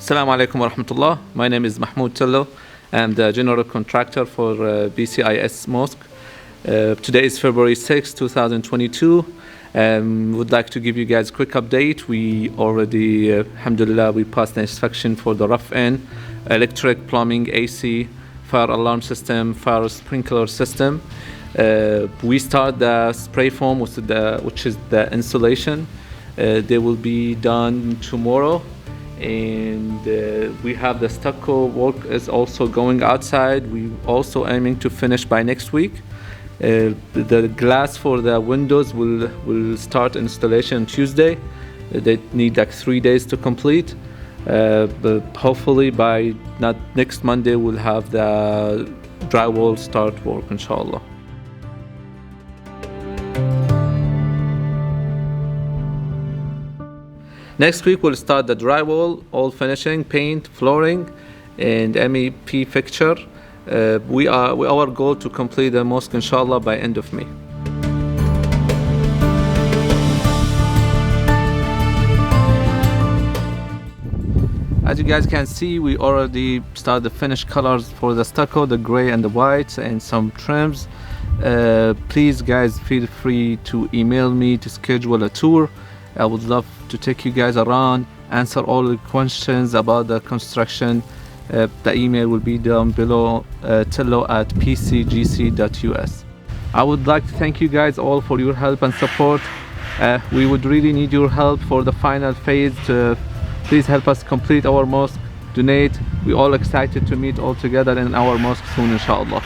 Assalamu alaikum wa rahmatullah. My name is Mahmoud Tello. I'm the general contractor for BCIS Mosque. Today is February 6, 2022. Would like to give you guys a quick update. We already, alhamdulillah, we passed the inspection for the rough end, electric, plumbing, AC, fire alarm system, fire sprinkler system. We start the spray foam, which is the installation. They will be done tomorrow. And we have the stucco work is also going outside. We also aiming to finish by next week. The glass for the windows will start installation Tuesday. They need like 3 days to complete. But hopefully by not next Monday we'll have the drywall start work, inshallah. Next week we'll start the drywall, all finishing, paint, flooring, and MEP fixture. Our goal to complete the mosque inshallah by end of May. As you guys can see, we already started the finished colors for the stucco, the gray and the white, and some trims. Please guys, feel free to email me to schedule a tour. I would love to take you guys around, answer all the questions about the construction. The email will be down below, tello@pcgc.us. I would like to thank you guys all for your help and support. We would really need your help for the final phase. Please help us complete our mosque, donate. We're all excited to meet all together in our mosque soon, inshallah.